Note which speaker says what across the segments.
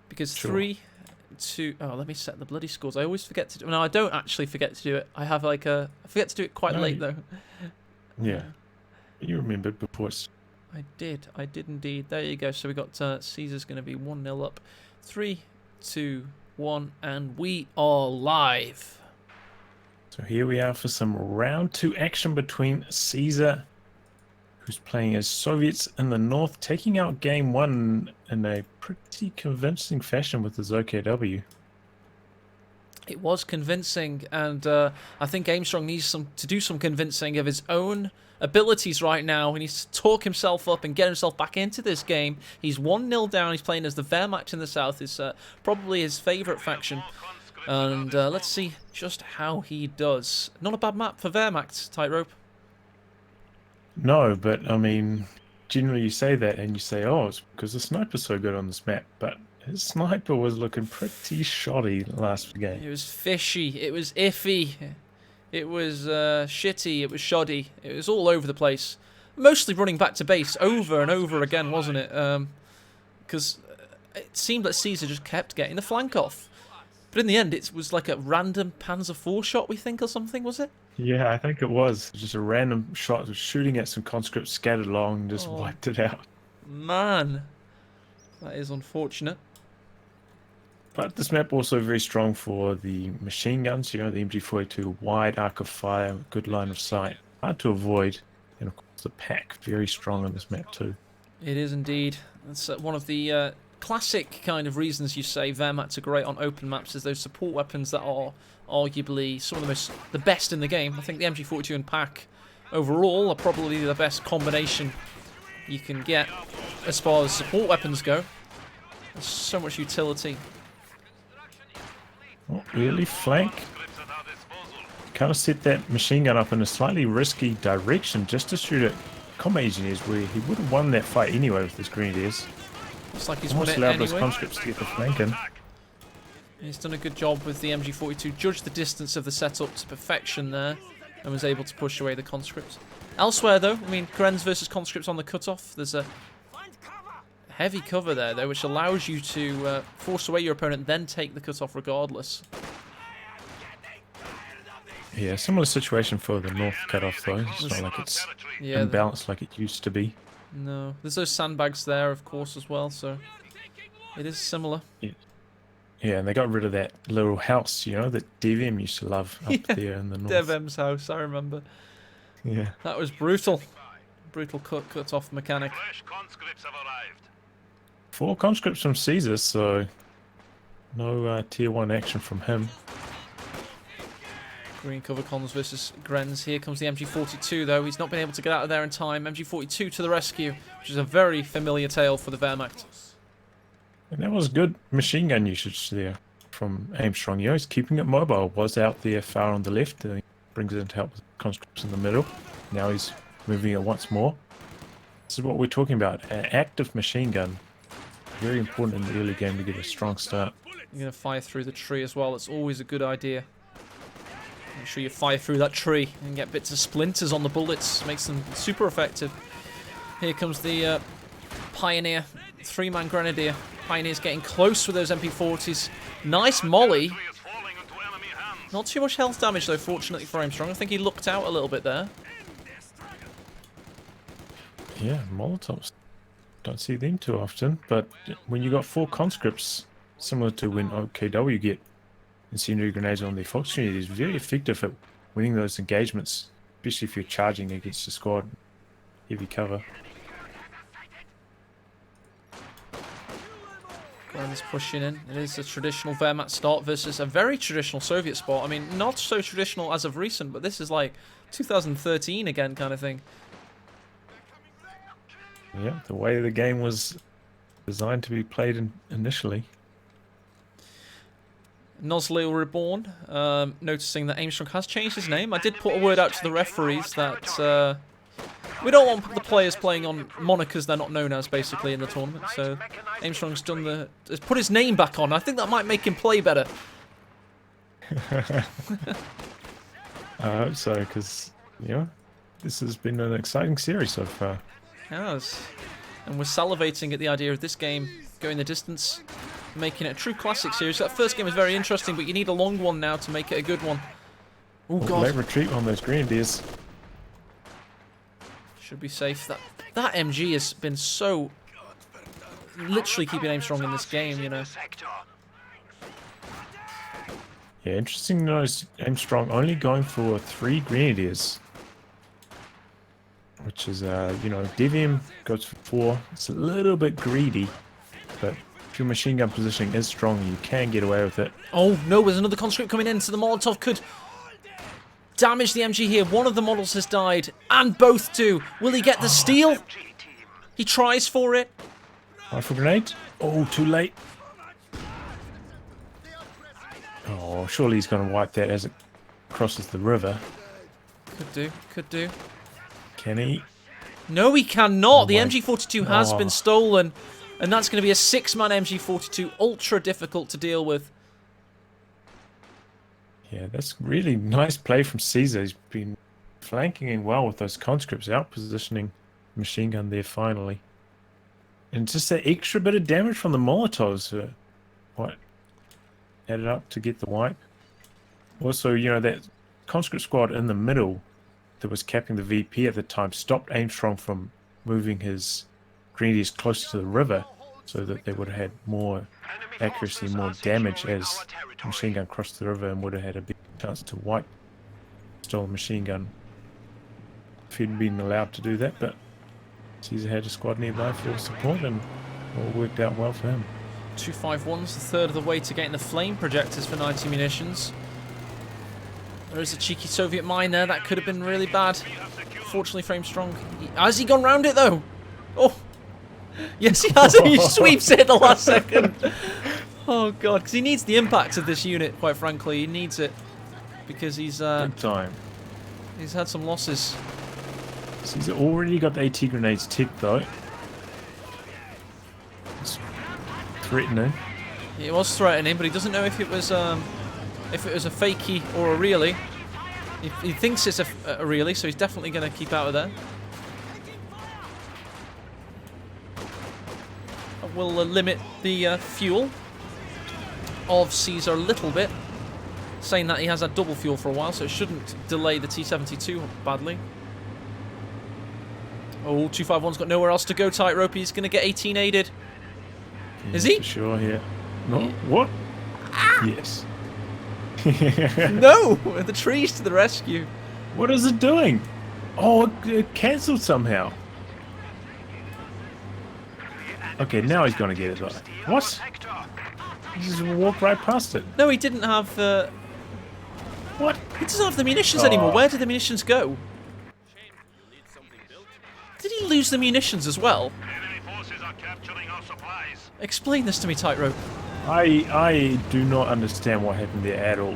Speaker 1: Because
Speaker 2: Sure.
Speaker 1: 3, 2... Oh, let me set the bloody scores. I always forget to do... No, I don't actually forget to do it. I have like a... I forget to do it quite
Speaker 2: No,
Speaker 1: late, though.
Speaker 2: Yeah. You remembered before it's...
Speaker 1: I did indeed. There you go. So we got Caesar's going to be 1-0 up. 3, 2, 1, and we are live.
Speaker 2: So here we are for some round 2 action between Caesar, who's playing as Soviets in the north, taking out game 1 in a pretty convincing fashion with his OKW.
Speaker 1: It was convincing, and I think Aimstrong needs to do some convincing of his own abilities right now. He needs to talk himself up and get himself back into this game. He's 1-0 down. He's playing as the Wehrmacht in the south. It's probably his favourite faction. And let's see just how he does. Not a bad map for Wehrmacht, Tightrope.
Speaker 2: No, but I mean, generally you say that and you say, oh, it's because the sniper's so good on this map. But his sniper was looking pretty shoddy last game.
Speaker 1: It was fishy. It was iffy. It was shitty. It was shoddy. It was all over the place. Mostly running back to base over and over again, wasn't it? Because it seemed that Caesar just kept getting the flank off. But in the end, it was like a random Panzer IV shot, we think, or something, was it?
Speaker 2: Yeah, I think it was. Just a random shot of shooting at some conscripts scattered along and just wiped it out.
Speaker 1: Man, that is unfortunate.
Speaker 2: But this map also very strong for the machine guns, you know, the MG42, wide arc of fire, good line of sight, hard to avoid, and of course the pack, very strong on this map too.
Speaker 1: It is indeed. That's one of the classic kind of reasons you say Wehrmachts are great on open maps, is those support weapons that are arguably some of the best in the game. I think the MG42 and pack overall are probably the best combination you can get as far as support weapons go. There's so much utility.
Speaker 2: Not really flank. Kind of set that machine gun up in a slightly risky direction just to shoot at combat engineers, where he would have won that fight anyway with his grenadiers.
Speaker 1: Looks like he's won it
Speaker 2: allowed those
Speaker 1: anyway.
Speaker 2: conscripts to get the flank in.
Speaker 1: He's done a good job with the MG42, judged the distance of the setup to perfection there, and was able to push away the conscripts. Elsewhere though, I mean, Grenz versus conscripts on the cutoff, there's a heavy cover there though, which allows you to force away your opponent, then take the cutoff regardless.
Speaker 2: Yeah, similar situation for the north cutoff though. It's not like it's imbalanced like it used to be.
Speaker 1: No, there's those sandbags there, of course, as well, so it is similar.
Speaker 2: Yeah, and they got rid of that little house, you know, that DVM used to love up there in the north.
Speaker 1: DevM's house, I remember.
Speaker 2: Yeah.
Speaker 1: That was brutal. Brutal cut-off mechanic.
Speaker 2: 4 conscripts from Caesar, so no tier 1 action from him.
Speaker 1: Green cover cons versus Grenz. Here comes the MG42 though. He's not been able to get out of there in time. MG42 to the rescue, which is a very familiar tale for the Wehrmacht.
Speaker 2: And that was good machine gun usage there from Aimstrong. You know, he's keeping it mobile. Was out there far on the left. Brings it in to help with conscripts in the middle. Now he's moving it once more. This is what we're talking about. An active machine gun. Very important in the early game to get a strong start.
Speaker 1: You're going to fire through the tree as well. It's always a good idea. Make sure you fire through that tree and get bits of splinters on the bullets. Makes them super effective. Here comes the Pioneer. 3-man Grenadier. Pioneer's getting close with those MP40s. Nice molly. Not too much health damage though, fortunately for Aimstrong. I think he looked out a little bit there.
Speaker 2: Yeah, Molotovs. Don't see them too often, but when you got 4 conscripts, similar to when OKW get incendiary grenades on their Fox unit, is very effective at winning those engagements, especially if you're charging against a squad. Heavy cover.
Speaker 1: Grenz pushing in. It is a traditional Wehrmacht start versus a very traditional Soviet spot. I mean, not so traditional as of recent, but this is like 2013 again kind of thing.
Speaker 2: Yeah, the way the game was designed to be played initially.
Speaker 1: Nosleo Reborn, noticing that Aimstrong has changed his name. I did put a word out to the referees that we don't want the players playing on monikers they're not known as, basically, in the tournament. So Aimstrong's has put his name back on. I think that might make him play better.
Speaker 2: I hope so, because, you know, this has been an exciting series so far.
Speaker 1: It has. And we're salivating at the idea of this game going the distance. making it a true classic series. That first game was very interesting, but you need a long one now to make it a good one. Oh god.
Speaker 2: Late retreat on those grenadiers.
Speaker 1: Should be safe. That MG has been so literally keeping Aimstrong in this game, you know.
Speaker 2: Yeah, interesting to notice Aimstrong only going for 3 grenadiers. Which is, you know, Devium goes for 4. It's a little bit greedy, but if your machine gun positioning is strong, you can get away with it.
Speaker 1: Oh no, there's another conscript coming in, so the Molotov could damage the MG here. One of the models has died, and both do. Will he get the steal? He tries for it.
Speaker 2: Rifle grenade? Oh, too late. Oh, surely he's going to wipe that as it crosses the river.
Speaker 1: Could do, could do.
Speaker 2: Can he?
Speaker 1: No, he cannot.
Speaker 2: Oh
Speaker 1: the MG42 has been stolen, and that's going to be a 6-man MG42. Ultra difficult to deal with.
Speaker 2: Yeah, that's really nice play from Caeser. He's been flanking in well with those conscripts, out positioning machine gun there finally. And just that extra bit of damage from the Molotovs, what added up to get the wipe. Also, you know, that conscript squad in the middle that was capping the VP at the time stopped Aimstrong from moving his grenadiers closer to the river, so that they would have had more accuracy, more damage as the machine gun crossed the river, and would have had a big chance to wipe stolen machine gun if he'd been allowed to do that. But Caeser had a squad nearby for support, and all worked out well for him.
Speaker 1: 251's a third of the way to getting the flame projectors for 90 munitions. There is a cheeky Soviet mine there. That could have been really bad. Fortunately for Aimstrong. Has he gone round it though? Oh, yes he has. He sweeps it at the last second. Oh god, because he needs the impact of this unit. Quite frankly, he needs it because he's
Speaker 2: Big time.
Speaker 1: He's had some losses.
Speaker 2: He's already got the AT grenades ticked though. It's threatening.
Speaker 1: He was threatening, but he doesn't know if it was a fakey or a really. He thinks it's a really, so he's definitely going to keep out of there. We'll limit the fuel of Caeser a little bit, saying that he has had double fuel for a while, so it shouldn't delay the T-72 badly. Oh, 251's got nowhere else to go, tightrope. He's going to get 18 aided.
Speaker 2: Yeah,
Speaker 1: is he?
Speaker 2: For sure, yeah. No, what? Ah! Yes.
Speaker 1: No! The trees to the rescue.
Speaker 2: What is it doing? Oh, it cancelled somehow. Okay, now he's going to get it though. What? He just walked right past it.
Speaker 1: No, he didn't have the...
Speaker 2: What?
Speaker 1: He doesn't have the munitions anymore. Where did the munitions go? Did he lose the munitions as well? Explain this to me, tightrope.
Speaker 2: I do not understand what happened there at all.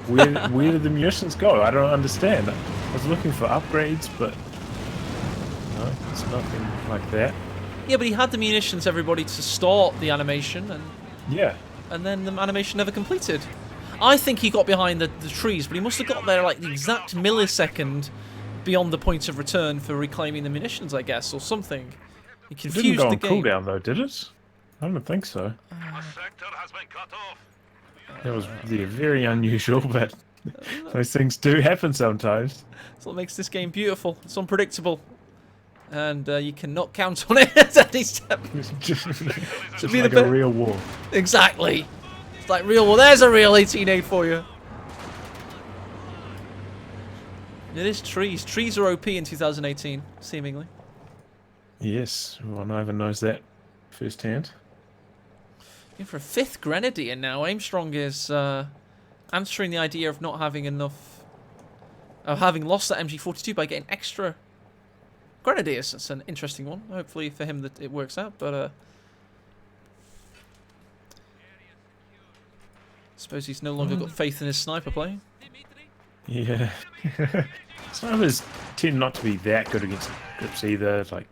Speaker 2: Where did the munitions go? I don't understand. I was looking for upgrades, but no, it's nothing like that.
Speaker 1: Yeah, but he had the munitions, everybody, to start the animation, and
Speaker 2: yeah,
Speaker 1: and then the animation never completed. I think he got behind the trees, but he must have got there like the exact millisecond beyond the point of return for reclaiming the munitions, I guess, or something. He confused
Speaker 2: it didn't go
Speaker 1: the
Speaker 2: on
Speaker 1: game.
Speaker 2: cooldown though, did it? I don't think so. That was very unusual, but those things do happen sometimes.
Speaker 1: That's what makes this game beautiful. It's unpredictable. And you cannot count on it at any step.
Speaker 2: It's like a real war.
Speaker 1: Exactly. It's like real war. There's a real 18-8 for you. It is trees. Trees are OP in 2018, seemingly.
Speaker 2: Yes, well, Ivan knows that firsthand.
Speaker 1: In for a 5th Grenadier now. Aimstrong is answering the idea of not having enough... of having lost that MG42 by getting extra Grenadiers. That's an interesting one. Hopefully for him that it works out, but... I suppose he's no longer got faith in his sniper play.
Speaker 2: Yeah. Snipers tend not to be that good against grips either. Like,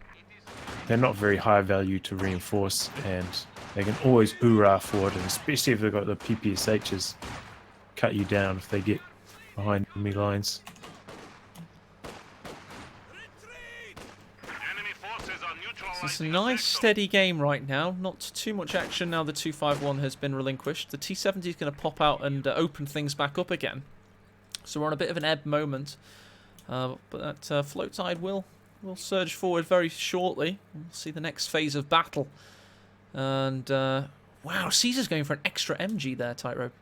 Speaker 2: they're not very high value to reinforce, and they can always hoorah forward, and especially if they've got the PPSHs, cut you down if they get behind enemy lines.
Speaker 1: It's a nice steady game right now. Not too much action now the 251 has been relinquished. The T70 is going to pop out and open things back up again. So we're on a bit of an ebb moment. But that float tide will surge forward very shortly. We'll see the next phase of battle. And wow, Caesar's going for an extra MG there, Tightrope.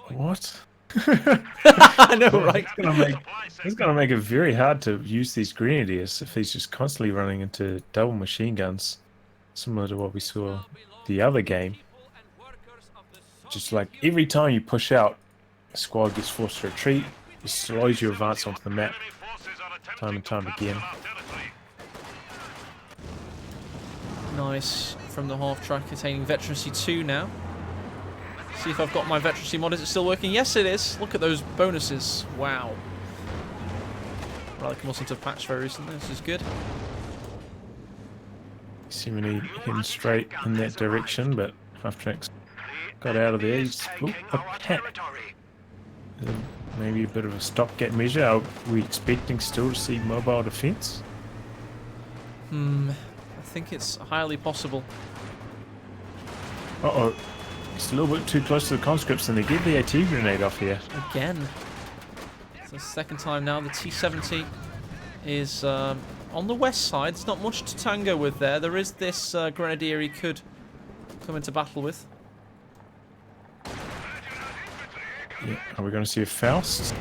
Speaker 2: What?
Speaker 1: I know, right?
Speaker 2: It's gonna make it very hard to use these grenadiers if he's just constantly running into double machine guns, similar to what we saw the other game. Just like every time you push out, the squad gets forced to retreat. It slows your advance onto the map, time and time again.
Speaker 1: Nice from the half track, attaining veterancy 2 now. See if I've got my veterancy mod. Is it still working? Yes, it is. Look at those bonuses. Wow. Relic wasn't a patch very recently. This is good.
Speaker 2: Seemingly heading straight in that direction, but half tracks got out of there. He's a pack. Maybe a bit of a stopgap measure. Are we expecting still to see mobile defense?
Speaker 1: I think it's highly possible.
Speaker 2: Uh-oh. It's a little bit too close to the conscripts, and they get the AT grenade off here.
Speaker 1: Again. It's the second time now. The T70 is on the west side. There's not much to tango with there. There is this grenadier he could come into battle with.
Speaker 2: Yeah. Are we going to see a Faust?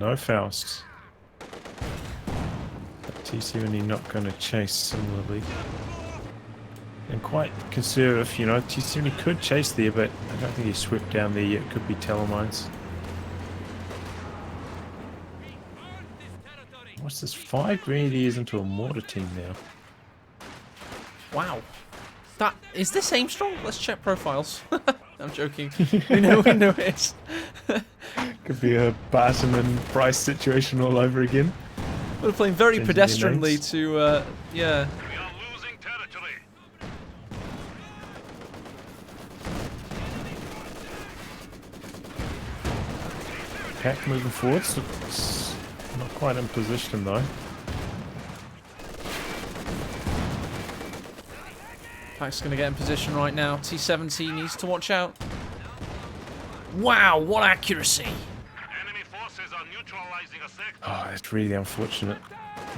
Speaker 2: No Faust. T70 not going to chase similarly. And quite conservative, you know. T70 could chase there, but I don't think he swept down there yet. Could be telemines. What's this? 5 grenadiers into a mortar team now.
Speaker 1: Wow. That is this Aimstrong? Let's check profiles. I'm joking. we know it is.
Speaker 2: Could be a Barton and Price situation all over again.
Speaker 1: We're playing very pedestrianly to, yeah.
Speaker 2: Pack moving forwards. It's not quite in position though.
Speaker 1: Pack's going to get in position right now. T70 needs to watch out. Wow, what accuracy!
Speaker 3: Enemy forces are neutralizing a sector.
Speaker 2: Oh, that's really unfortunate.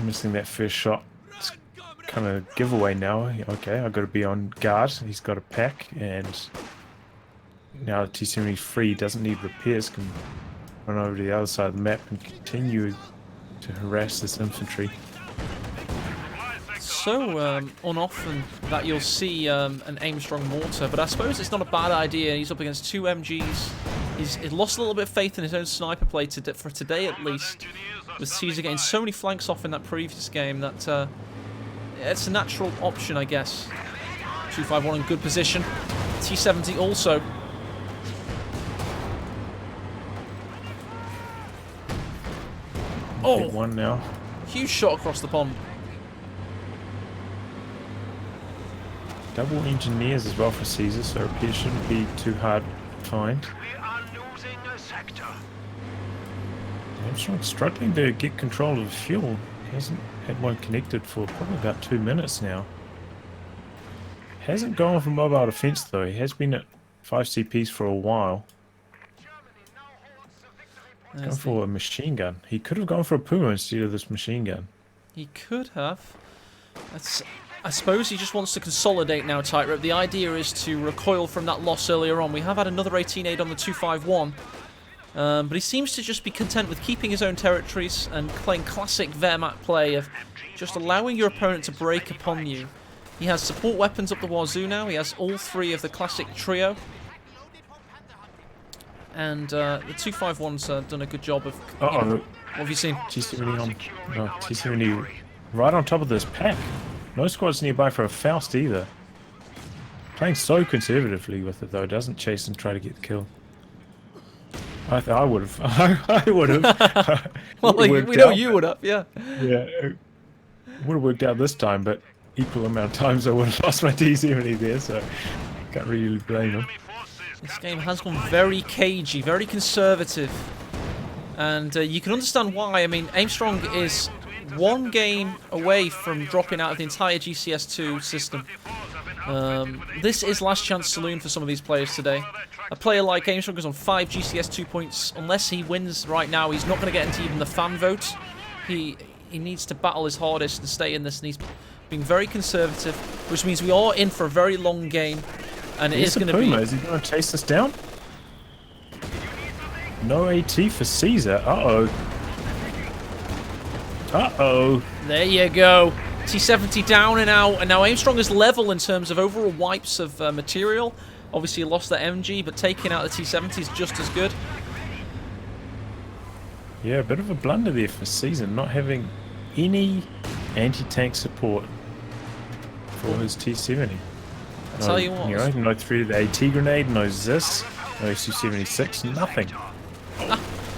Speaker 2: Missing that first shot. It's kind of giveaway now. Okay, I've got to be on guard. He's got a pack, and now T70 free, doesn't need repairs, can run over to the other side of the map and continue to harass this infantry.
Speaker 1: So unoften that you'll see an Aimstrong mortar, but I suppose it's not a bad idea. He's up against 2 MGs. He's lost a little bit of faith in his own sniper play for today at least. With Caesar getting so many flanks off in that previous game that it's a natural option, I guess. 251 in good position. T70 also. Oh,
Speaker 2: one now.
Speaker 1: Huge shot across the pond.
Speaker 2: Double engineers as well for Caesar, so repair shouldn't be too hard to find.
Speaker 3: We are losing a sector.
Speaker 2: Aimstrong struggling to get control of the fuel. He hasn't had one connected for probably about 2 minutes now. Hasn't gone for mobile defense though. He has been at 5 CPs for a while. Gone for a machine gun. He could have gone for a Puma instead of this machine gun.
Speaker 1: He could have. I suppose he just wants to consolidate now, Tightrope. The idea is to recoil from that loss earlier on. We have had another 18-8 on the 251. But he seems to just be content with keeping his own territories and playing classic Wehrmacht play of just allowing your opponent to break upon you. He has support weapons up the wazoo now. He has all 3 of the classic trio. And the 251's done a good job of...
Speaker 2: Uh-oh.
Speaker 1: You know, what have you seen?
Speaker 2: T70 on... No, T70 right on top of this pack. No squads nearby for a Faust either. Playing so conservatively with it though, doesn't chase and try to get the kill. I would have. I would have.
Speaker 1: Well, like, we know you would have, yeah.
Speaker 2: Yeah, it would have worked out this time, but equal amount of times I would have lost my T70 there, so can't really blame him.
Speaker 1: This game has gone very cagey, very conservative. And you can understand why. I mean, Aimstrong is one game away from dropping out of the entire GCS2 system. This is last chance saloon for some of these players today. A player like Aimstrong goes on 5 GCS2 points. Unless he wins right now, he's not going to get into even the fan vote. He needs to battle his hardest and stay in this, and he's being very conservative, which means we are in for a very long game, and it is going to be...
Speaker 2: Is he going to chase us down? No AT for Caeser. Uh-oh. Uh-oh.
Speaker 1: There you go. T70 down and out, and now Aimstrong is level in terms of overall wipes of material. Obviously, he lost that MG, but taking out the T70 is just as good.
Speaker 2: Yeah, a bit of a blunder there for Caeser, not having any anti-tank support for his T70.
Speaker 1: I'll tell you what.
Speaker 2: You know, no threat of the AT grenade, no ZIS, no Su-76, nothing.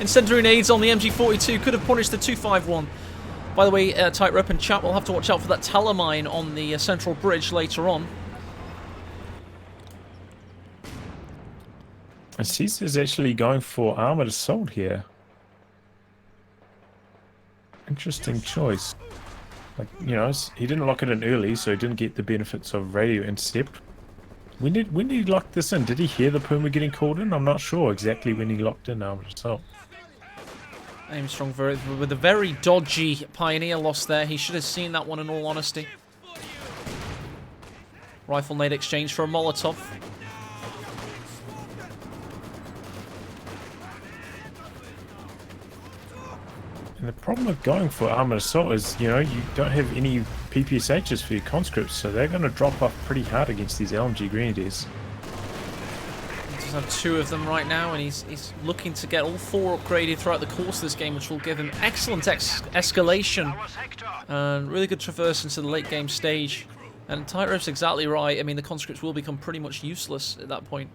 Speaker 1: Incendiary nades on the MG42 could have punished the 251. By the way, Tightrope and chat will have to watch out for that telemine on the central bridge later on.
Speaker 2: And Caesar's actually going for armored assault here. Interesting choice. Like, you know, he didn't lock it in early, so he didn't get the benefits of radio intercept. When did he lock this in? Did he hear the Puma getting called in? I'm not sure exactly when he locked in armored assault.
Speaker 1: Aimstrong with a very dodgy Pioneer loss there. He should have seen that one in all honesty. Rifle nade exchange for a Molotov.
Speaker 2: And the problem with going for armored assault is, you know, you don't have any PPSHs for your conscripts, so they're going to drop off pretty hard against these LMG Grenadiers.
Speaker 1: He does have 2 of them right now, and he's looking to get all 4 upgraded throughout the course of this game, which will give him excellent escalation and really good traverse into the late game stage. And Tightrope's exactly right. I mean, the conscripts will become pretty much useless at that point.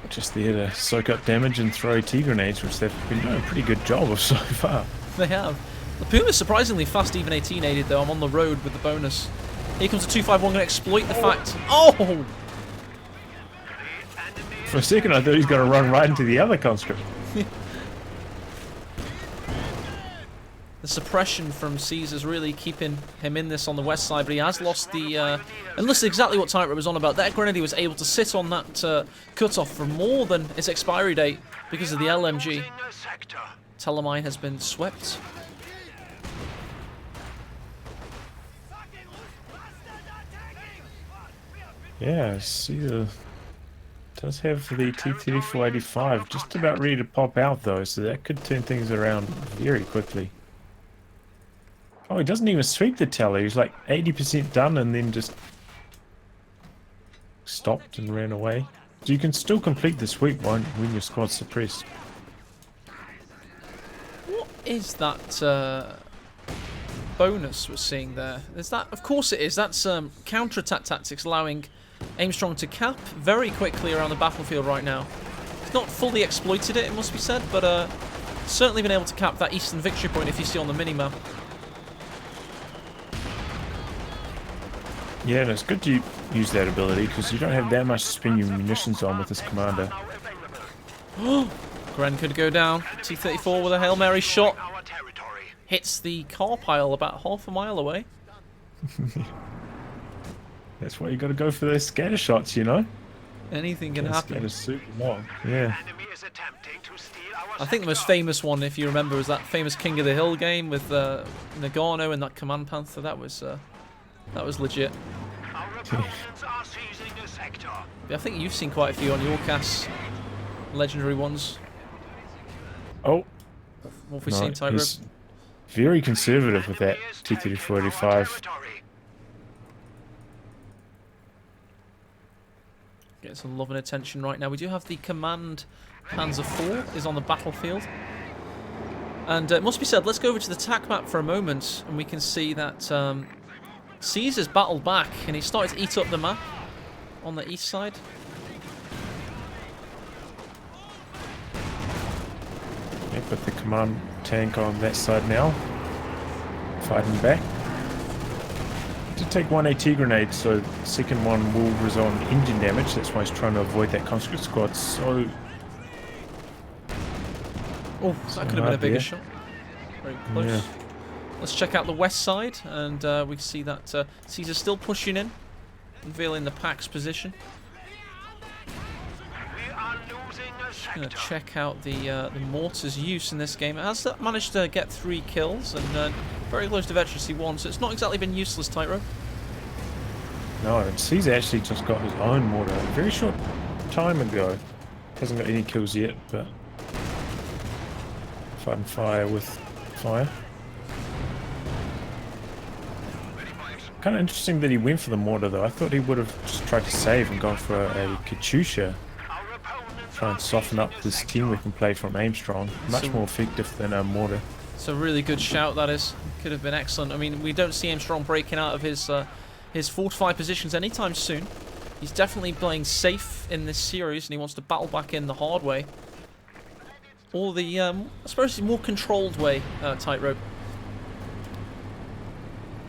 Speaker 2: Just there to soak up damage and throw T grenades, which they've been doing a pretty good job of so far.
Speaker 1: They have. The Puma's surprisingly fast, even 18-aided though. I'm on the road with the bonus. Here comes the 251, going to exploit the fact. Oh!
Speaker 2: For a second, I thought he was going to run right into the other conscript.
Speaker 1: The suppression from Caesar's really keeping him in this on the west side, but he has lost the... and this is exactly what Tightrope was on about. That Grenadier was able to sit on that cutoff for more than its expiry date because of the LMG. Telemine has been swept.
Speaker 2: Yeah, Caesar does have the T-3485 just about ready to pop out though, so that could turn things around very quickly. Oh, he doesn't even sweep the tally. He's like 80% done and then just stopped and ran away. So you can still complete the sweep when your squad's suppressed.
Speaker 1: What is that bonus we're seeing there? Is that? Of course it is. That's counter-attack tactics allowing Aimstrong to cap very quickly around the battlefield right now. He's not fully exploited it, it must be said, but certainly been able to cap that eastern victory point if you see on the minimap.
Speaker 2: Yeah, and it's good to use that ability because you don't have that much to spend your munitions on with this commander.
Speaker 1: Gren could go down. T-34 with a Hail Mary shot. Hits the car pile about half a mile away.
Speaker 2: That's why you got to go for those scatter shots, you know?
Speaker 1: Anything can happen.
Speaker 2: Scatter's super long. Yeah.
Speaker 1: I think the most famous one, if you remember, was that famous King of the Hill game with Nagano and that Command Panther. That was legit. Yeah, I think you've seen quite a few on your cast. Legendary ones.
Speaker 2: Oh.
Speaker 1: What have we seen, Tightrope?
Speaker 2: He's very conservative with that T-3485.
Speaker 1: Getting some love and attention right now. We do have the Command Panzer IV is on the battlefield. And it must be said, let's go over to the TAC map for a moment, and we can see that Caesar's battled back, and he started to eat up the map on the east side.
Speaker 2: Yeah, but the command tank on that side now, fighting back. Did take one AT grenade, so the second one will result in engine damage. That's why he's trying to avoid that conscript squad. So,
Speaker 1: oh, that could have been a bigger shot. Very close.
Speaker 2: Yeah.
Speaker 1: Let's check out the west side, and we can see that Caesar's still pushing in, revealing the pack's position.
Speaker 3: We are losing a
Speaker 1: Going to
Speaker 3: sector.
Speaker 1: check out the mortar's use in this game. It has managed to get 3 kills, and very close to veterancy 1, so it's not exactly been useless, Tightrope.
Speaker 2: No, and Caesar actually just got his own mortar a very short time ago. Hasn't got any kills yet, but fighting fire with fire. Kind of interesting that he went for the mortar though. I thought he would have just tried to save and gone for a Katyusha.
Speaker 3: Our opponents
Speaker 2: Try and soften up this team weapon play from Aimstrong. Much
Speaker 1: So-
Speaker 2: more effective than a mortar.
Speaker 1: It's a really good shout, that is. Could have been excellent. I mean, we don't see Aimstrong breaking out of his fortified positions anytime soon. He's definitely playing safe in this series, and he wants to battle back in the hard way. Or the, I suppose, the more controlled way, Tightrope.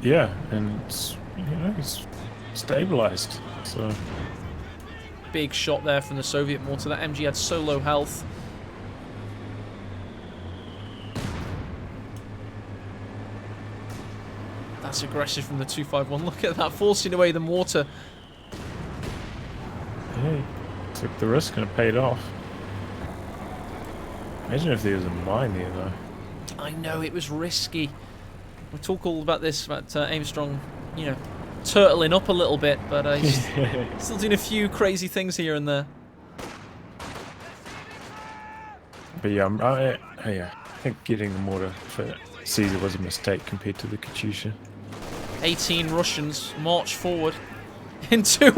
Speaker 2: Yeah, and he's stabilized. So
Speaker 1: Big shot there from the Soviet mortar. That MG had so low health. That's aggressive from the 251. Look at that, forcing away the mortar.
Speaker 2: yeah, he took the risk and it paid off. Imagine if there was a mine there though.
Speaker 1: I know, it was risky. We talk all about this, about Aimstrong, you know, turtling up a little bit, but he's still doing a few crazy things here and there.
Speaker 2: But yeah, I think getting the mortar for Caesar was a mistake compared to the Katyusha.
Speaker 1: 18 Russians march forward into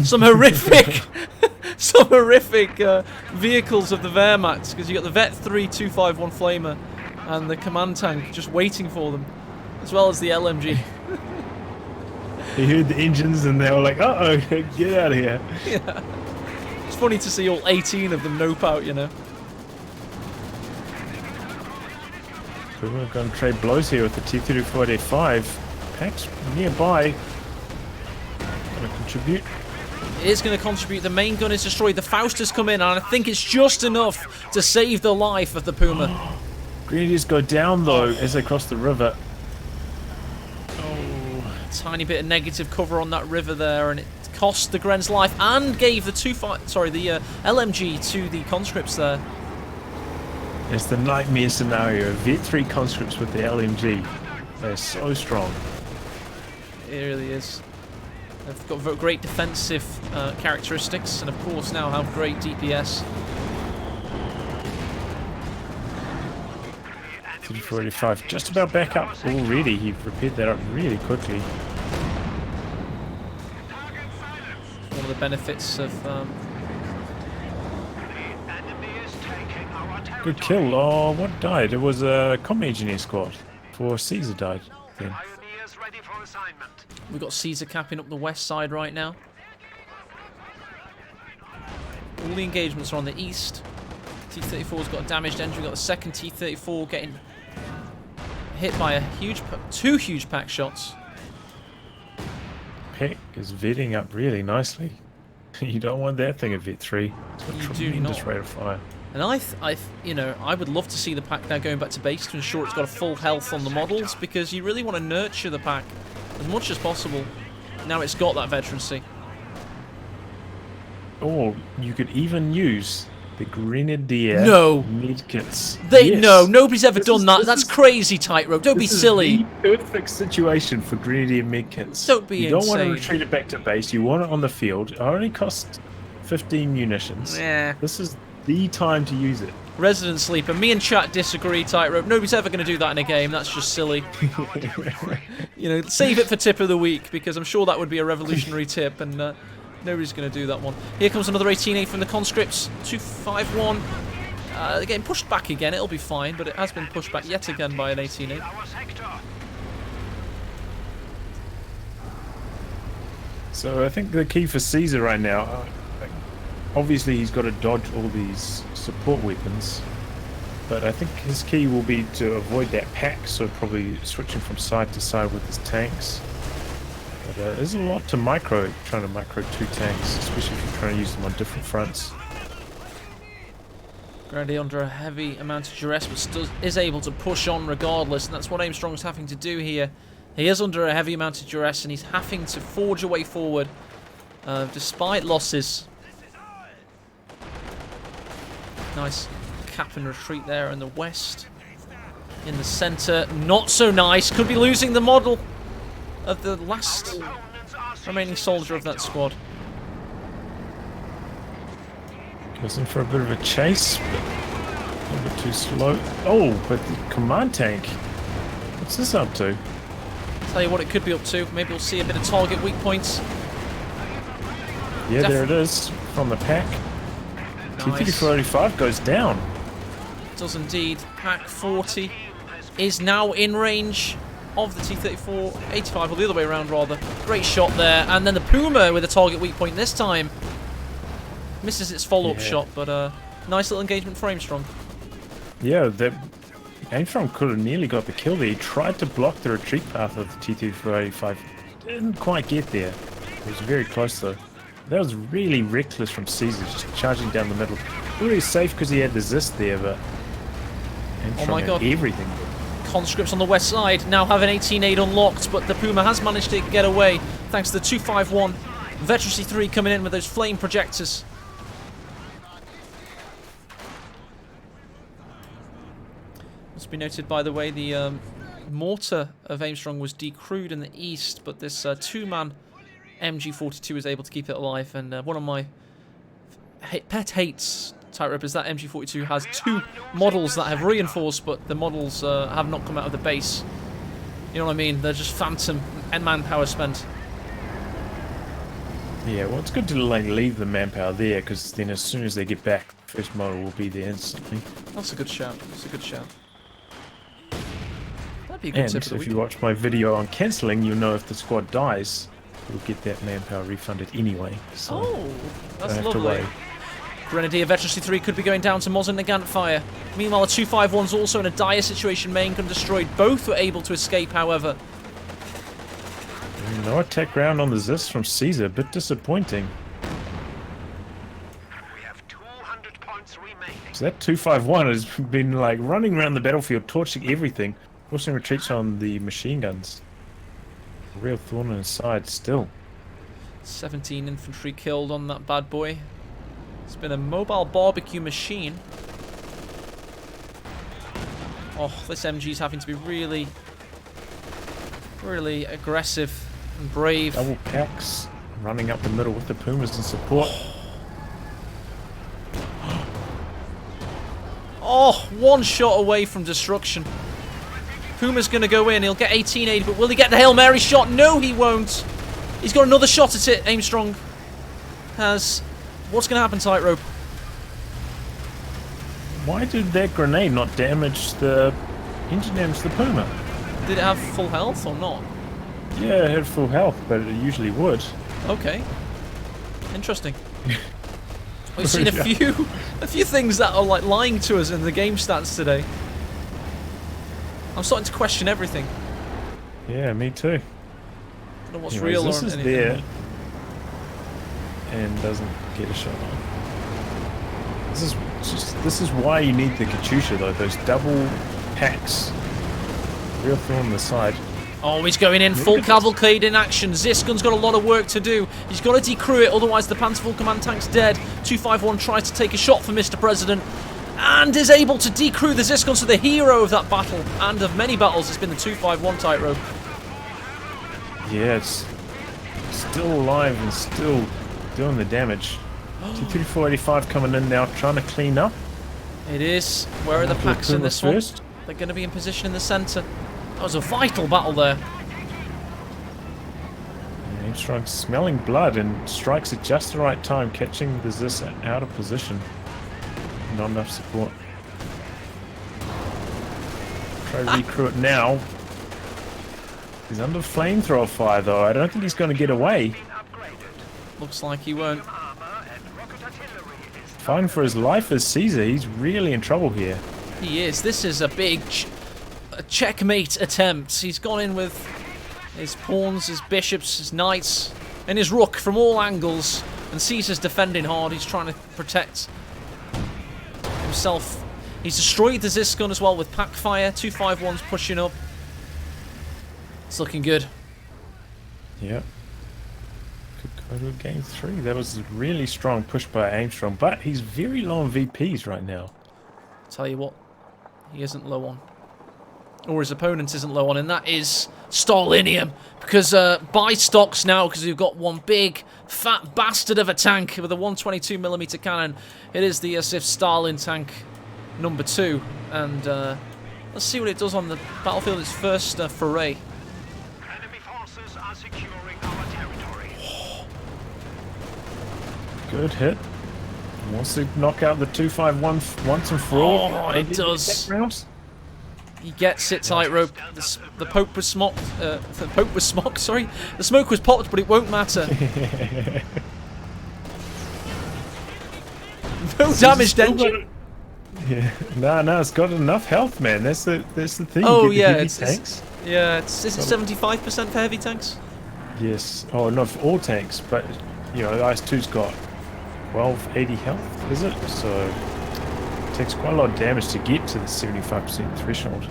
Speaker 1: some horrific, vehicles of the Wehrmacht, because you got the Vet 3 251 Flamer and the command tank just waiting for them, as well as the LMG.
Speaker 2: They heard the engines and they were like, "Uh-oh, get out of here!"
Speaker 1: Yeah. It's funny to see all 18 of them nope out, you know.
Speaker 2: So we're going to trade blows here with the T-34-85. Packs nearby. Going to contribute.
Speaker 1: It is going to contribute. The main gun is destroyed. The Faust has come in, and I think it's just enough to save the life of the Puma.
Speaker 2: Grenadiers go down though as they cross the river.
Speaker 1: Tiny bit of negative cover on that river there, and it cost the Gren's life and gave the LMG to the conscripts there.
Speaker 2: It's the nightmare scenario. Vet 3 conscripts with the LMG. They're so strong.
Speaker 1: It really is. They've got great defensive characteristics, and of course now have great DPS.
Speaker 2: T-34-85 just about back up already. He repaired that up really quickly.
Speaker 1: One of the benefits of
Speaker 2: Good kill. Oh, what died? It was a comm engineer squad. For Caesar died then.
Speaker 3: Pioneers ready for assignment.
Speaker 1: we've got Caesar capping up the west side right now. All the engagements are on the east. T-34's got a damaged engine. We've got the second T-34 getting hit by two huge pack shots.
Speaker 2: Peck is vetting up really nicely. You don't want that thing at Vet 3. It's got
Speaker 1: You do
Speaker 2: tremendous
Speaker 1: not.
Speaker 2: rate of fire.
Speaker 1: And I would love to see the pack now going back to base to ensure it's got a full health on the models, because you really want to nurture the pack as much as possible. Now it's got that veterancy.
Speaker 2: Or you could even use the Grenadier
Speaker 1: No.
Speaker 2: medkits.
Speaker 1: They
Speaker 2: Yes.
Speaker 1: no, nobody's ever
Speaker 2: This
Speaker 1: done
Speaker 2: is-
Speaker 1: that.
Speaker 2: this
Speaker 1: That's
Speaker 2: is-
Speaker 1: crazy, Tightrope. Don't be
Speaker 2: This is
Speaker 1: silly.
Speaker 2: the perfect situation for Grenadier medkits.
Speaker 1: Don't be
Speaker 2: You don't want to
Speaker 1: insane.
Speaker 2: retreat it back to base. You want it on the field. It only costs 15 munitions.
Speaker 1: Yeah.
Speaker 2: This is the time to use it.
Speaker 1: Resident Sleeper. Me and chat disagree, Tightrope. Nobody's ever going to do that in a game. That's just silly. You know, save it for tip of the week, because I'm sure that would be a revolutionary tip, and nobody's going to do that one. Here comes another 18A from the conscripts. 251. They're getting pushed back again. It'll be fine, but it has been pushed back yet again by an 18A.
Speaker 3: Our sector.
Speaker 2: So I think the key for Caesar right now, obviously he's got to dodge all these support weapons, but I think his key will be to avoid that pack, so probably switching from side to side with his tanks. But there's a lot to trying to micro two tanks, especially if you're trying to use them on different fronts.
Speaker 1: Grenadier under a heavy amount of duress, but is able to push on regardless, and that's what Aimstrong's having to do here. He is under a heavy amount of duress, and he's having to forge a way forward, despite losses. Nice cap and retreat there in the west. In the centre, not so nice. Could be losing the model of the last remaining soldier of that squad.
Speaker 2: Goes in for a bit of a chase, but a little bit too slow. Oh, but the command tank. What's this up to?
Speaker 1: Tell you what it could be up to. Maybe we'll see a bit of target weak points.
Speaker 2: Yeah, there it is from the pack.
Speaker 1: Nice.
Speaker 2: T-3485 goes down.
Speaker 1: It does indeed. Pack 40 is now in range of the T-3485, or the other way around rather. Great shot there, and then the Puma with a target weak point this time. Misses its follow-up shot, but nice little engagement for Aimstrong.
Speaker 2: Yeah, Aimstrong could have nearly got the kill there. He tried to block the retreat path of the T-3485. Didn't quite get there. It was very close though. That was really reckless from Caeser, just charging down the middle. Really safe because he had the Zist there, but
Speaker 1: Oh my god.
Speaker 2: Everything.
Speaker 1: Conscripts on the west side now have an 18-8 unlocked, but the Puma has managed to get away thanks to the 251. Veteracy 3 coming in with those flame projectors. Must be noted, by the way, the mortar of Aimstrong was decrewed in the east, but this two-man MG42 is able to keep it alive. And one of my pet hates, Tightrope, is that MG42 has two models that have reinforced, but the models have not come out of the base. You know what I mean? They're just phantom and manpower spent.
Speaker 2: Yeah, well, it's good to like leave the manpower there, because then as soon as they get back, the first model will be there instantly.
Speaker 1: That's a good shout. That's a good shout. That'd be a good
Speaker 2: And
Speaker 1: tip of the
Speaker 2: if
Speaker 1: week.
Speaker 2: you watch my video on cancelling, you'll know if the squad dies, you'll get that manpower refunded anyway. So
Speaker 1: Oh, that's
Speaker 2: don't have to
Speaker 1: lovely.
Speaker 2: worry.
Speaker 1: Grenadier Veteracy 3 could be going down to Mosin Nagant fire. Meanwhile, the 251's also in a dire situation. Main gun destroyed. Both were able to escape, however.
Speaker 2: No attack round on the Zist from Caesar, a bit disappointing.
Speaker 3: We have 200 points remaining.
Speaker 2: So that 251 has been like running around the battlefield, torching everything, forcing retreats on the machine guns. Real thorn in his side still.
Speaker 1: 17 infantry killed on that bad boy. It's been a mobile barbecue machine. Oh, this MG's having to be really, really aggressive and brave.
Speaker 2: Double packs running up the middle with the Pumas in support.
Speaker 1: Oh, one shot away from destruction. Puma's going to go in. He'll get 18-8, but will he get the Hail Mary shot? No, he won't. He's got another shot at it. Aimstrong has... What's going to happen, Tightrope?
Speaker 2: Why did that grenade not damage the engine damage the Puma?
Speaker 1: Did it have full health or not?
Speaker 2: Yeah, it had full health, but it usually would.
Speaker 1: Okay. Interesting. We've seen a few things that are like lying to us in the game stats today. I'm starting to question everything.
Speaker 2: Yeah, me too.
Speaker 1: I don't know what's
Speaker 2: Anyways,
Speaker 1: real
Speaker 2: this
Speaker 1: or
Speaker 2: is
Speaker 1: anything.
Speaker 2: there and doesn't get a shot on. This is why you need the Katyusha though, those double packs. Real thorn on the side.
Speaker 1: Oh, he's going in full cavalcade in action. Ziskun's got a lot of work to do. He's got to decrew it, otherwise the Panzerful command tank's dead. 251 tries to take a shot for Mr. President and is able to decrew the Ziskun, so the hero of that battle and of many battles has been the 251 Tightrope.
Speaker 2: Yeah, it's still alive and still doing the damage. T-3485 coming in now, trying to clean up.
Speaker 1: It is. Where are the packs in this one? They're going to be in position in the centre. That was a vital battle there.
Speaker 2: Aimstrong smelling blood and strikes at just the right time, catching the Zis out of position. Not enough support. Try to recrew it now. He's under flamethrower fire though. I don't think he's going to get away.
Speaker 1: Looks like he won't.
Speaker 2: Fighting for his life as Caesar. He's really in trouble here.
Speaker 1: He is. This is a big checkmate attempt. He's gone in with his pawns, his bishops, his knights, and his rook from all angles. And Caesar's defending hard. He's trying to protect himself. He's destroyed the Zisk gun as well with pack fire. 251's pushing up. It's looking good.
Speaker 2: Yeah. Could go to game 3. That was a really strong push by Aimstrong, but he's very low on VPs right now.
Speaker 1: Tell you what, he isn't low on. Or his opponent isn't low on, and that is Stalinium. Because buy stocks now, because we've got one big, fat bastard of a tank with a 122mm cannon. It is the Sif Stalin tank number 2. And let's see what it does on the battlefield, its first foray.
Speaker 3: Enemy forces are securing our territory.
Speaker 2: Good hit. Wants to knock out the 251 once and for all.
Speaker 1: Oh, it does. He gets it, tightrope. The Pope was smocked. The Pope was smocked. Sorry, the smoke was popped, but it won't matter. No damaged engine.
Speaker 2: Yeah, no, it's got enough health, man. That's the thing.
Speaker 1: Oh
Speaker 2: you get
Speaker 1: yeah,
Speaker 2: the
Speaker 1: it's
Speaker 2: tanks.
Speaker 1: is it 75% for heavy tanks?
Speaker 2: Yes. Oh, not for all tanks, but you know, the IS-2's got 1280 health, is it? So it takes quite a lot of damage to get to the 75% threshold.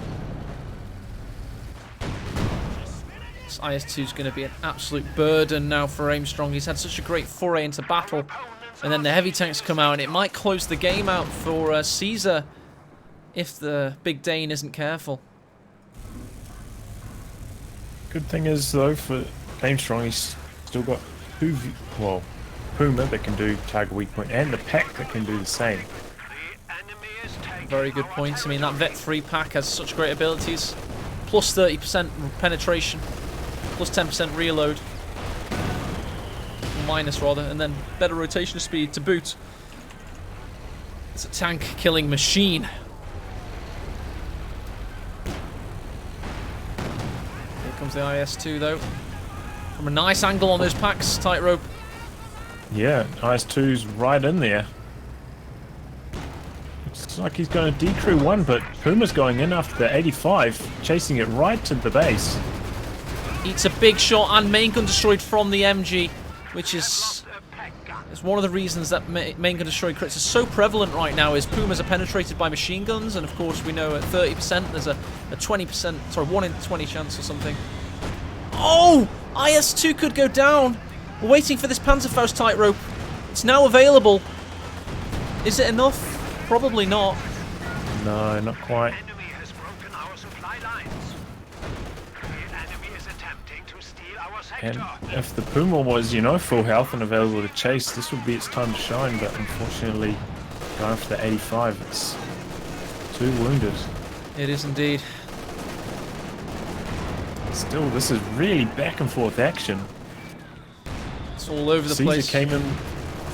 Speaker 1: This IS-2 is going to be an absolute burden now for Aimstrong. He's had such a great foray into battle, and then the heavy tanks come out, and it might close the game out for Caeser if the Big Dane isn't careful.
Speaker 2: Good thing is though for Aimstrong, he's still got Puma that can do target weak point, and the pack that can do the same.
Speaker 3: The enemy is taking
Speaker 1: Very good
Speaker 3: our
Speaker 1: point. I mean, that Vet 3 pack has such great abilities. Plus 30% penetration, plus 10% reload. Minus rather, and then better rotation speed to boot. It's a tank killing machine. Here comes the IS-2 though. From a nice angle on those packs, tightrope.
Speaker 2: Yeah, IS-2's right in there. Looks like he's going to decrew one, but Puma's going in after the 85, chasing it right to the base.
Speaker 1: Eats a big shot and main gun destroyed from the MG, which is one of the reasons that main gun destroyed crits are so prevalent right now. Is Pumas are penetrated by machine guns, and of course we know at 30% there's a 20%, sorry, 1 in 20 chance or something. Oh! IS-2 could go down. We're waiting for this Panzerfaust tightrope. It's now available. Is it enough? Probably not.
Speaker 2: No, not quite.
Speaker 3: The enemy has broken our supply lines. The enemy is attempting to steal our
Speaker 2: And
Speaker 3: sector.
Speaker 2: if the Puma was, you know, full health and available to chase, this would be its time to shine, but unfortunately, going for the 85, it's 2 wounded.
Speaker 1: It is indeed.
Speaker 2: Still, this is really back and forth action.
Speaker 1: It's all over the
Speaker 2: Caesar
Speaker 1: place.
Speaker 2: came in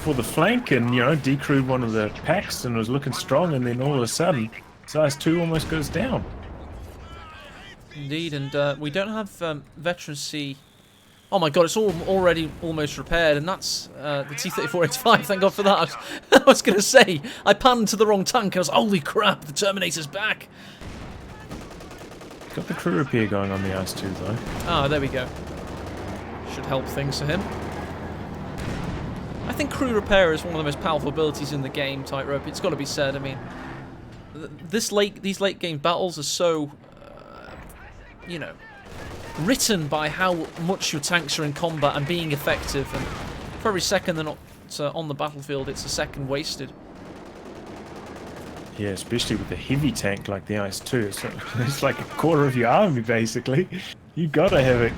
Speaker 2: for the flank and, you know, decrewed one of the packs and was looking strong, and then all of a sudden, Size-2 almost goes down.
Speaker 1: Indeed, and we don't have Veteran C. Oh my god, it's already almost repaired, and that's the T-3485, thank god for that. I was going to say, I panned to the wrong tank, and I was, holy crap, the Terminator's back.
Speaker 2: Got the crew repair going on the IS-2 though.
Speaker 1: Ah, there we go. Should help things for him. I think crew repair is one of the most powerful abilities in the game, tightrope. It's got to be said. I mean, these late game battles are so, you know, written by how much your tanks are in combat and being effective. And for every second they're not on the battlefield, it's a second wasted.
Speaker 2: Yeah, especially with a heavy tank like the IS-2. It's like a quarter of your army, basically. You gotta have it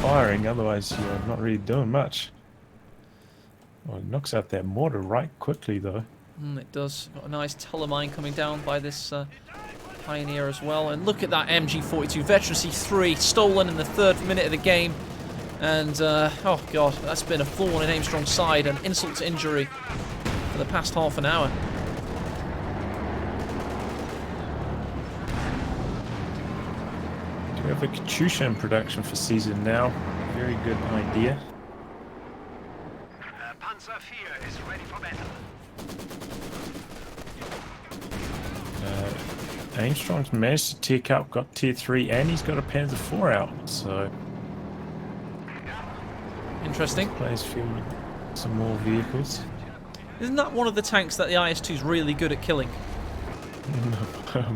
Speaker 2: firing, otherwise you're not really doing much. Well, it knocks out that mortar right quickly, though.
Speaker 1: It does. Got a nice telemine coming down by this Pioneer as well. And look at that MG42 Veteran C3 stolen in the 3rd minute of the game. And, oh god, that's been a thorn in Aimstrong's side, an insult to injury for the past half an hour.
Speaker 2: We have a Katyusha in production for season now. Very good idea.
Speaker 3: Panzer IV is ready for battle.
Speaker 2: Aimstrong's managed to tick up, got tier 3, and he's got a Panzer IV out, so
Speaker 1: Interesting.
Speaker 2: players fielding some more vehicles.
Speaker 1: Isn't that one of the tanks that the IS-2 is really good at killing?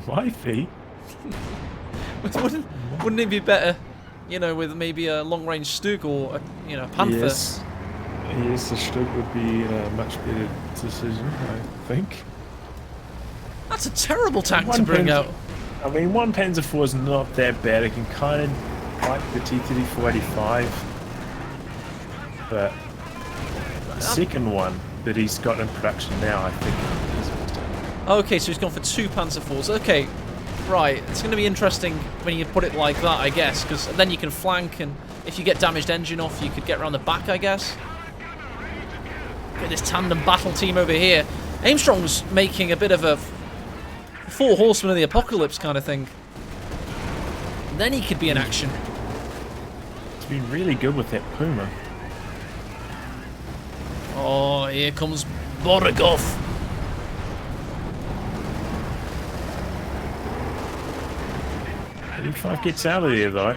Speaker 2: Might be.
Speaker 1: Wouldn't it be better, you know, with maybe a long-range Stug or a, you know, Panther?
Speaker 2: Yes. Yes, the Stug would be a much better decision, I think.
Speaker 1: That's a terrible tank to
Speaker 2: One
Speaker 1: bring out.
Speaker 2: I mean, one Panzer IV is not that bad. It can kind of fight the T-3485. But the second one that he's got in production now, I think, is a mistake.
Speaker 1: Okay, so he's gone for 2 Panzer IVs. Okay, right. It's going to be interesting when you put it like that, I guess, because then you can flank, and if you get damaged engine off, you could get around the back, I guess. Look at this tandem battle team over here. Aimstrong's making a bit of a 4 Horsemen of the Apocalypse kind of thing. And then he could be in action.
Speaker 2: He's been really good with that Puma.
Speaker 1: Oh, here comes Borogov.
Speaker 2: He gets out of there, though.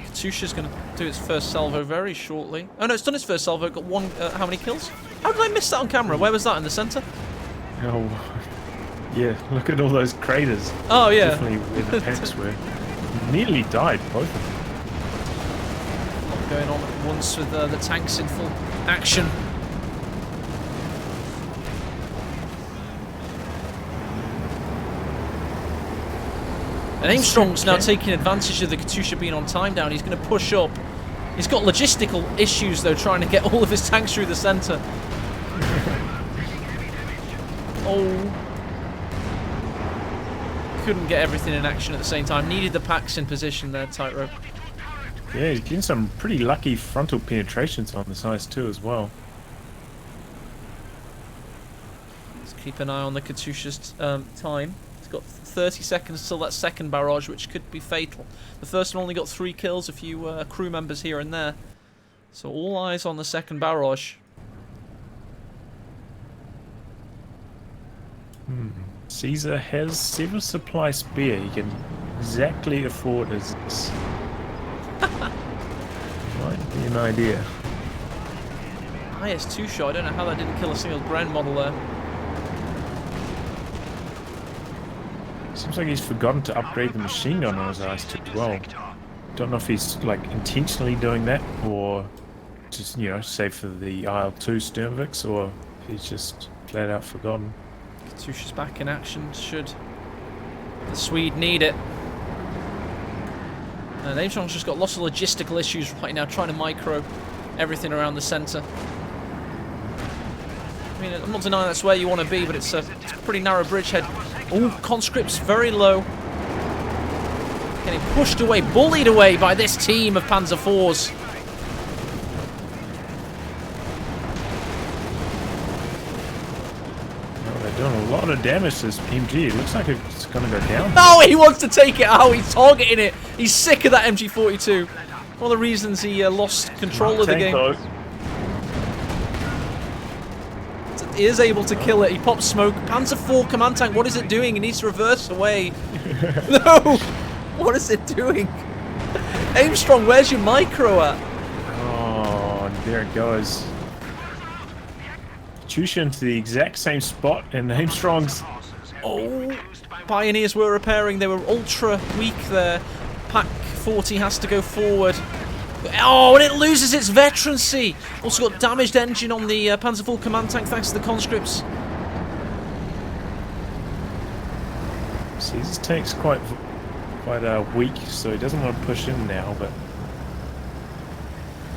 Speaker 1: Katusha's going to do its first salvo very shortly. Oh no, it's done its first salvo. Got one. How many kills? How did I miss that on camera? Where was that, in the centre?
Speaker 2: Oh, yeah. Look at all those craters.
Speaker 1: Oh yeah.
Speaker 2: Definitely where the tanks were. Nearly died, both of them.
Speaker 1: A lot going on at once with the tanks in full action. And Aimstrong's now taking advantage of the Katusha being on time down. He's going to push up. He's got logistical issues, though, trying to get all of his tanks through the centre. Oh. Couldn't get everything in action at the same time. Needed the packs in position there, Tightrope.
Speaker 2: Yeah, he's getting some pretty lucky frontal penetrations on the size too as well.
Speaker 1: Let's keep an eye on the Katusha's time. It's got 30 seconds till that second barrage, which could be fatal. The first one only got 3 kills, a few crew members here and there. So all eyes on the second barrage.
Speaker 2: Caesar has 7 supply spare. He can exactly afford his. Might be an idea.
Speaker 1: IS-2 shot. I don't know how that didn't kill a single ground model there.
Speaker 2: Seems like he's forgotten to upgrade the machine gun on his IS-2 as well. Don't know if he's like intentionally doing that or just, you know, save for the IL-2 Sternviks, or if he's just flat out forgotten.
Speaker 1: Katusha's back in action. Should the Swede need it? And Aimstrong's just got lots of logistical issues right now, trying to micro everything around the centre. I mean, I'm not denying that's where you want to be, but it's a pretty narrow bridgehead. Oh, conscripts very low. Getting pushed away, bullied away by this team of Panzer IVs.
Speaker 2: Well, they're doing a lot of damage to this PMG. It looks like it's going to go down.
Speaker 1: No, he wants to take it out. He's targeting it. He's sick of that MG42. One of the reasons he lost control of the game.
Speaker 2: Though.
Speaker 1: He is able to kill it. He pops smoke. Panzer IV command tank, what is it doing? It needs to reverse away. No! What is it doing? Aimstrong, where's your micro at?
Speaker 2: Oh, there it goes. Katusha into the exact same spot, and Aimstrong's.
Speaker 1: Oh, Pioneers were repairing. They were ultra weak there. Pack 40 has to go forward. Oh, and it loses its veterancy. Also got damaged engine on the Panzer IV command tank thanks to the conscripts.
Speaker 2: Caesar's tank's quite weak, so he doesn't want to push in now, but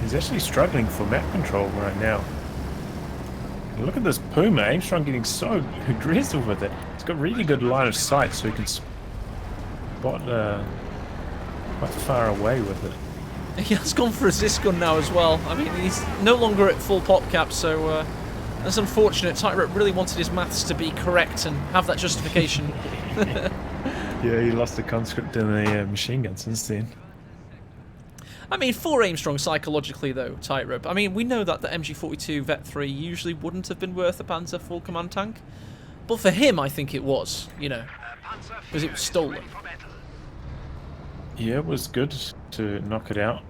Speaker 2: he's actually struggling for map control right now. And look at this Puma. Aimstrong getting so aggressive with it. It's got really good line of sight, so he can spot quite far away with it.
Speaker 1: He has gone for a Zis gun now as well. I mean, he's no longer at full pop cap, so that's unfortunate. Tightrope really wanted his maths to be correct and have that justification.
Speaker 2: Yeah, he lost the conscript and the machine gun since then.
Speaker 1: I mean, for Aimstrong psychologically, though, Tightrope, I mean, we know that the MG42 Vet 3 usually wouldn't have been worth a Panzer full command tank. But for him, I think it was, you know, because it was stolen.
Speaker 2: Yeah, it was good to knock it out.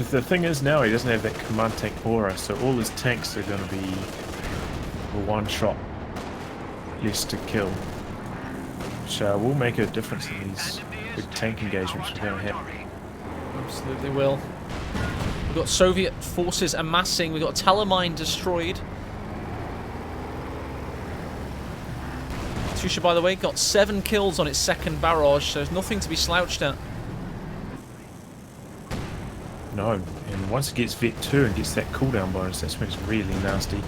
Speaker 2: the thing is now he doesn't have that command tank aura, so all his tanks are going to be a one-shot less to kill, which will make a difference in these big tank engagements we're going to have.
Speaker 1: Absolutely will. We've got Soviet forces amassing. We've got Telemine destroyed. Katyusha, by the way, got 7 kills on its second barrage, so there's nothing to be slouched at.
Speaker 2: No, and once it gets Vet 2 and gets that cooldown bonus, that's when it's really nasty.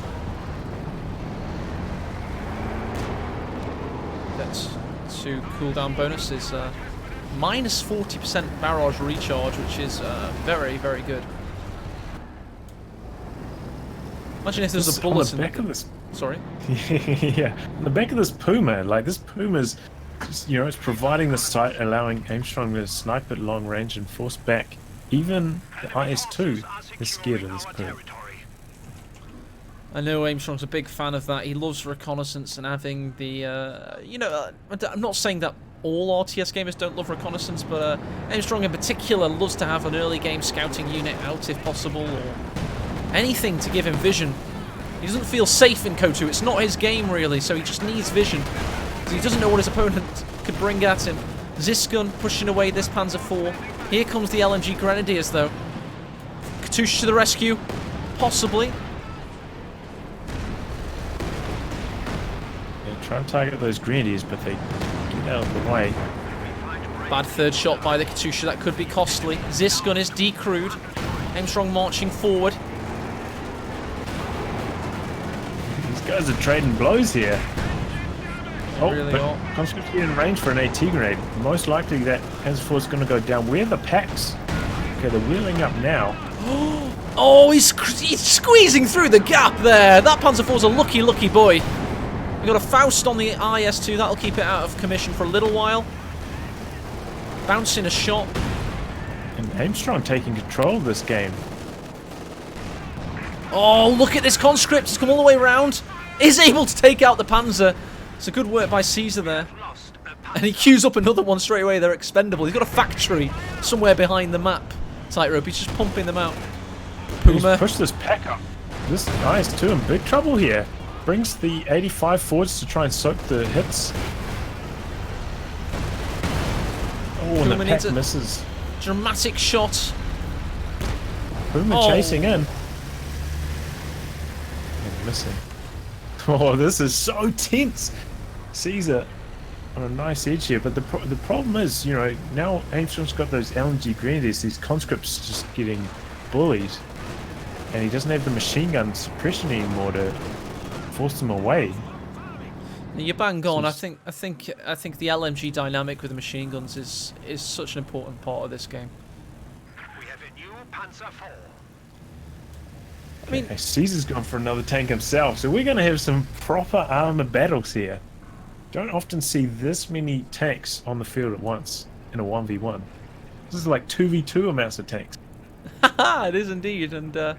Speaker 1: That's 2 cooldown bonuses. Minus 40% barrage recharge, which is very, very good. Imagine if there's a bullet
Speaker 2: on the back of this.
Speaker 1: Sorry?
Speaker 2: Yeah, on the back of this Puma, like this Puma's, you know, it's providing the sight, allowing Aimstrong to snipe at long range and force back. Even the IS-2 is scared of this Puma.
Speaker 1: I know Aimstrong's a big fan of that. He loves reconnaissance and having the, you know, I'm not saying that all RTS gamers don't love reconnaissance, but Aimstrong in particular loves to have an early game scouting unit out if possible, or anything to give him vision. He doesn't feel safe in KOTOR. It's not his game really, so he just needs vision. He doesn't know what his opponent could bring at him. Zisgun pushing away this Panzer IV. Here comes the LMG Grenadiers though. Katyusha to the rescue. Possibly.
Speaker 2: Yeah, try and target those Grenadiers, but they get out of the way.
Speaker 1: Bad third shot by the Katyusha. That could be costly. Zisgun is decrewed. Aimstrong marching forward.
Speaker 2: These guys are trading blows here. Oh,
Speaker 1: really
Speaker 2: but
Speaker 1: are.
Speaker 2: conscript's in range for an AT grenade. Most likely that Panzer IV is going to go down. Where are the packs? Okay, they're wheeling up now.
Speaker 1: Oh, he's squeezing through the gap there. That Panzer IV's a lucky, lucky boy. We've got a Faust on the IS-2. That'll keep it out of commission for a little while. Bouncing a shot.
Speaker 2: And Aimstrong taking control of this game.
Speaker 1: Oh, look at this conscript. He's come all the way around. Is able to take out the Panzer. It's a good work by Caeser there. And he queues up another one straight away. They're expendable. He's got a factory somewhere behind the map. Tightrope. He's just pumping them out. Puma.
Speaker 2: Push this pack up. This IS-2 in big trouble here. Brings the 85 forwards to try and soak the hits. Oh, and the pack misses.
Speaker 1: Dramatic shot.
Speaker 2: Puma chasing in. And missing. Oh, this is so tense. Caeser on a nice edge here, but the problem is, you know, now Aimstrong's got those LMG Grenadiers, these conscripts just getting bullied, and he doesn't have the machine gun suppression anymore to force them away.
Speaker 1: You're bang on. I think the LMG dynamic with the machine guns is such an important part of this game.
Speaker 3: We have a new Panzer IV.
Speaker 1: I mean,
Speaker 2: Caesar's gone for another tank himself, so we're going to have some proper armored battles here. Don't often see this many tanks on the field at once in a 1v1. This is like 2v2 amounts of tanks.
Speaker 1: it is indeed, and if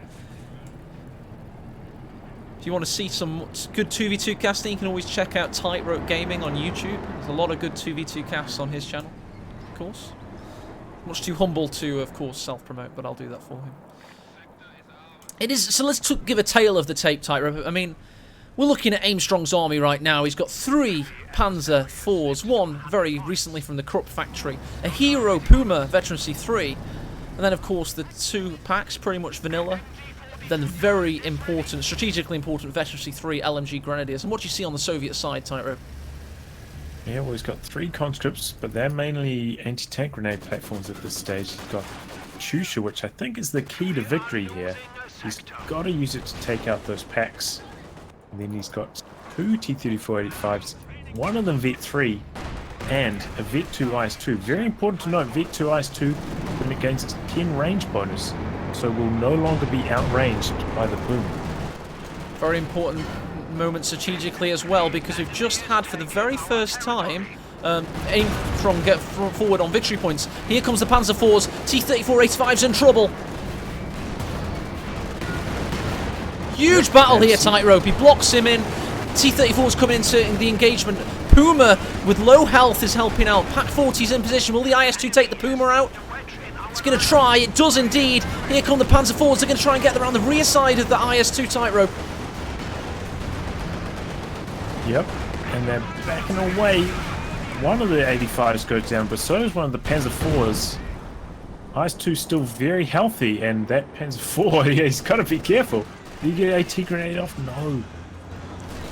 Speaker 1: you want to see some good 2v2 casting, you can always check out Tightrope Gaming on YouTube. There's a lot of good 2v2 casts on his channel, of course. Much too humble to, of course, self-promote, but I'll do that for him. It is, so let's give a tale of the tape, Tightrope. I mean, we're looking at Aimstrong's army right now. He's got 3 Panzer IVs, 1 very recently from the Krupp factory, a Hero Puma Veteran C3, and then, of course, the 2 packs, pretty much vanilla. Then the very important, strategically important Veteran C3 LMG Grenadiers. And what do you see on the Soviet side, Tightrope?
Speaker 2: Yeah, well, he's got 3 conscripts, but they're mainly anti-tank grenade platforms at this stage. He's got Katyusha, which I think is the key to victory here. He's got to use it to take out those packs. And then he's got 2 T-34-85s, one of them Vet 3, and a Vet 2 IS-2. Very important to note, Vet 2 IS-2 when it gains its 10 range bonus, so will no longer be outranged by the Puma.
Speaker 1: Very important moment strategically as well, because we've just had, for the very first time, Aimstrong get forward on victory points. Here comes the Panzer IVs, T-34-85's in trouble. Huge battle here, Tightrope. He blocks him in. T-34's coming into the engagement. Puma, with low health, is helping out. Pack 40's in position. Will the IS-2 take the Puma out? It's going to try. It does indeed. Here come the Panzer IVs. They're going to try and get around the rear side of the IS-2 tightrope.
Speaker 2: Yep, and they're backing away. One of the 85s goes down, but so is one of the Panzer IVs. IS-2 still very healthy, and that Panzer IV, yeah, he's got to be careful. Did you get AT grenade off? No.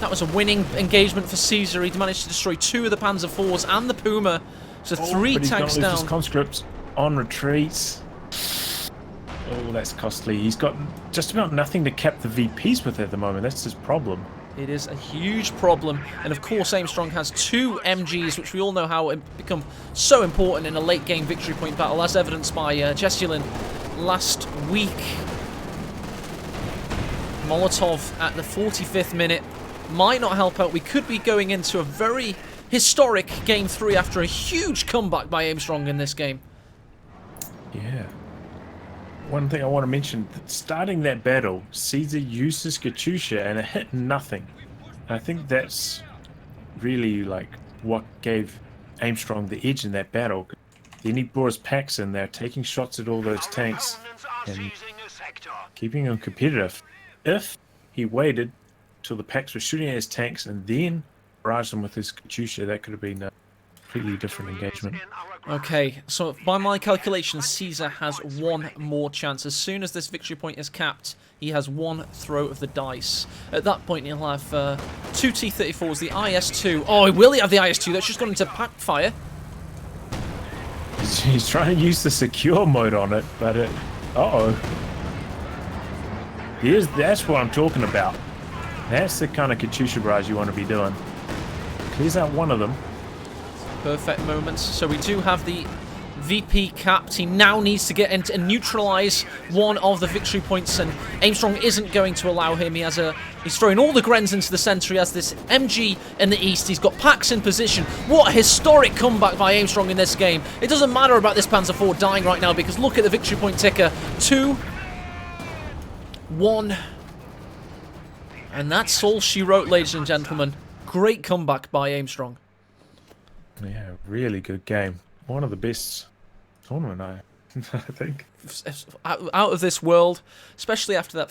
Speaker 1: That was a winning engagement for Caeser. He managed to destroy 2 of the Panzer IVs and the Puma. So 3
Speaker 2: but he's
Speaker 1: tanks
Speaker 2: gonna lose
Speaker 1: down.
Speaker 2: his conscripts on retreats. Oh, that's costly. He's got just about nothing to cap the VPs with at the moment. That's his problem.
Speaker 1: It is a huge problem, and of course Aimstrong has 2 MGs, which we all know how become so important in a late game victory point battle, as evidenced by Jessulin last week. Molotov at the 45th minute might not help out. We could be going into a very historic Game 3 after a huge comeback by Aimstrong in this game.
Speaker 2: Yeah. One thing I want to mention, starting that battle, Caesar used his Katyusha and it hit nothing. And I think that's really like what gave Aimstrong the edge in that battle. Then he brought his packs in there, taking shots at all those tanks and keeping them competitive. If he waited till the packs were shooting at his tanks and then barraged them with his Katyusha, that could have been a completely different engagement.
Speaker 1: Okay, so by my calculations, Caesar has 1 more chance. As soon as this victory point is capped, he has 1 throw of the dice. At that point, he'll have 2 T-34s, the IS-2. Oh, will he have the IS-2? That's just gone into pack fire.
Speaker 2: He's trying to use the secure mode on it, but it... Uh-oh. That's what I'm talking about. That's the kind of Katyusha barrage you want to be doing. Clears out one of them.
Speaker 1: Perfect moments. So we do have the VP capped. He now needs to get into and neutralize one of the victory points, and Aimstrong isn't going to allow him. He's throwing all the Grens into the center. He has this MG in the east. He's got packs in position. What a historic comeback by Aimstrong in this game. It doesn't matter about this Panzer IV dying right now, because look at the victory point ticker. 2, 1. And that's all she wrote, ladies and gentlemen. Great comeback by Aimstrong.
Speaker 2: Yeah, really good game. One of the best tournament, I think.
Speaker 1: Out of this world, especially after that